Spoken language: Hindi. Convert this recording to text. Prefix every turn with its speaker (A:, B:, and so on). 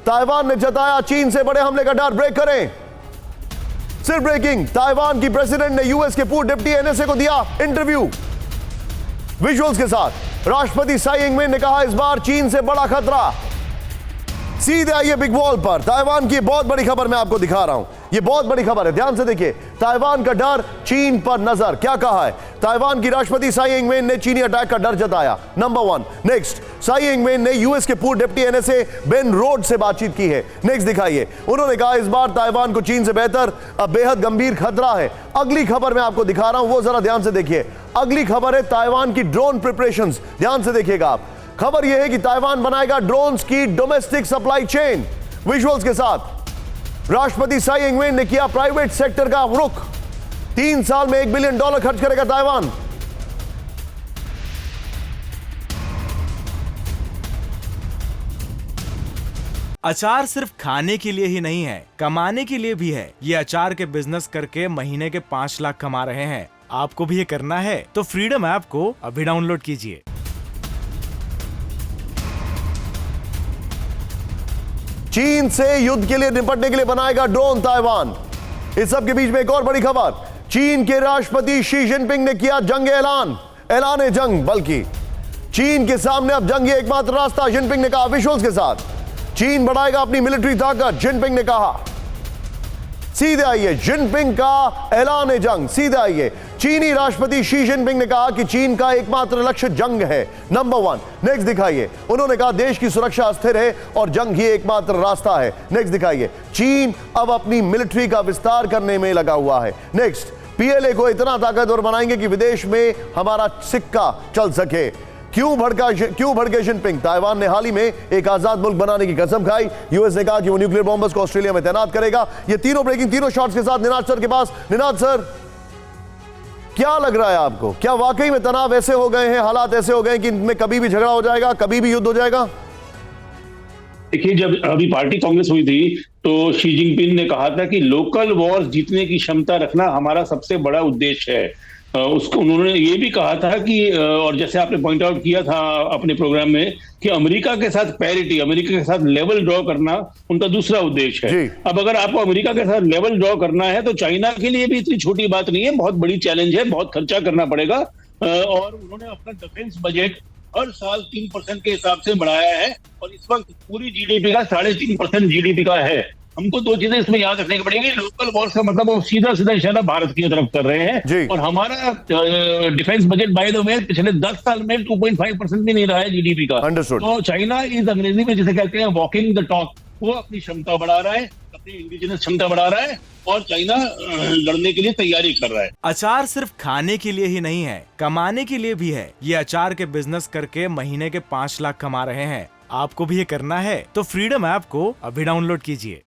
A: ताइवान ने जताया चीन से बड़े हमले का डर। ब्रेक करें। सिर्फ ब्रेकिंग, ताइवान की प्रेसिडेंट ने यूएस के पूर्व डिप्टी एनएसए को दिया इंटरव्यू विजुअल्स के साथ। राष्ट्रपति साई इंग-वेन ने कहा इस बार चीन से बड़ा खतरा। सीधे आइए बिग वॉल पर। ताइवान की बहुत बड़ी खबर मैं आपको दिखा रहा हूं, यह बहुत बड़ी खबर है, ध्यान से देखिए। ताइवान का डर, चीन पर नजर। क्या कहा है ताइवान की राष्ट्रपति साई इंग-वेन ने? चीनी अटैक का डर जताया, नंबर 1। नेक्स्ट, साई इंग-वेन ने यूएस के पूर्व डिप्टी एनएसए बेन रोड्स से बातचीत की है। नेक्स्ट दिखाइए। उन्होंने कहा इस बार ताइवान को चीन से बेहतर अब बेहद गंभीर खतरा है। अगली खबर मैं आपको दिखा रहा हूं, वो जरा ध्यान से देखिए। अगली खबर है ताइवान की ड्रोन प्रिपरेशंस। ध्यान से देखिएगा आप। खबर यह है कि ताइवान बनाएगा ड्रोन्स की डोमेस्टिक सप्लाई चेन। विजुअल्स के साथ राष्ट्रपति साई इंग-वेन ने किया प्राइवेट सेक्टर का रुख। 3 साल में $1 बिलियन खर्च करेगा ताइवान।
B: अचार सिर्फ खाने के लिए ही नहीं है, कमाने के लिए भी है। ये अचार के बिजनेस करके महीने के 5 लाख कमा रहे हैं। आपको भी ये करना है तो फ्रीडम ऐप को अभी डाउनलोड कीजिए।
A: चीन से युद्ध के लिए निपटने के लिए बनाएगा ड्रोन ताइवान। इस सब के बीच में एक और बड़ी खबर। चीन के राष्ट्रपति शी जिनपिंग ने किया जंग ऐलान जंग, बल्कि चीन के सामने अब जंग ही एकमात्र रास्ता। जिनपिंग ने कहा विजुअल्स के साथ। चीन बढ़ाएगा अपनी मिलिट्री ताकत, जिनपिंग ने कहा। सीधे आइए, जिनपिंग का ऐलान जंग। सीधे आइए। चीनी राष्ट्रपति शी जिनपिंग ने कहा कि चीन का एकमात्र लक्ष्य जंग है, नंबर 1। नेक्स्ट दिखाइए। उन्होंने कहा देश की सुरक्षा अस्थिर है और जंग ही एकमात्र रास्ता है। नेक्स्ट दिखाइए। चीन अब अपनी मिलिट्री का विस्तार करने में लगा हुआ है। नेक्स्ट, पीएलए को इतना ताकतवर बनाएंगे कि विदेश में हमारा सिक्का चल सके। क्यों भड़के जिनपिंग? ताइवान ने हाल ही में एक आजाद मुल्क बनाने की कसम खाई। यूएस ने कहा कि वो न्यूक्लियर बॉम्बर्स को ऑस्ट्रेलिया में तैनात करेगा। ये तीनों ब्रेकिंग, तीनों शॉट्स के साथ निनाद सर के पास। निनाद सर, क्या लग रहा है आपको? क्या वाकई में तनाव ऐसे हो गए हैं, हालात ऐसे हो गए हैं कि इनमें कभी भी झगड़ा हो जाएगा, कभी भी युद्ध हो जाएगा?
C: देखिए, जब अभी पार्टी कांग्रेस हुई थी तो शी जिनपिंग ने कहा था कि लोकल वॉर जीतने की क्षमता रखना हमारा सबसे बड़ा उद्देश्य है। उसको उन्होंने ये भी कहा था कि और जैसे आपने पॉइंट आउट किया था अपने प्रोग्राम में कि अमेरिका के साथ पैरिटी, अमेरिका के साथ लेवल ड्रॉ करना उनका दूसरा उद्देश्य है। अब अगर आपको अमेरिका के साथ लेवल ड्रॉ करना है तो चाइना के लिए भी इतनी छोटी बात नहीं है, बहुत बड़ी चैलेंज है, बहुत खर्चा करना पड़ेगा। और उन्होंने अपना डिफेंस बजट हर साल 3% के हिसाब से बढ़ाया है और इस वक्त पूरी जीडीपी का 3.5% जीडीपी का है। हमको 2 चीजें इसमें याद रखने की पड़ेगी। लोकल वॉर का मतलब वो सीधा इशारा भारत की तरफ कर रहे हैं और हमारा defence budget by the way पिछले 10 साल में 2.5% भी नहीं रहा है जीडीपी का। तो चाइना इस अंग्रेजी में जिसे कहते हैं वॉकिंग द टॉक, वो अपनी क्षमता बढ़ा रहा है, अपनी इंडिजिनस क्षमता बढ़ा रहा है और चाइना लड़ने के लिए तैयारी कर रहा है।
B: अचार सिर्फ खाने के लिए ही नहीं है, कमाने के लिए भी है। ये अचार के बिजनेस करके महीने के 5 लाख कमा रहे हैं। आपको भी ये करना है तो फ्रीडम ऐप को अभी डाउनलोड कीजिए।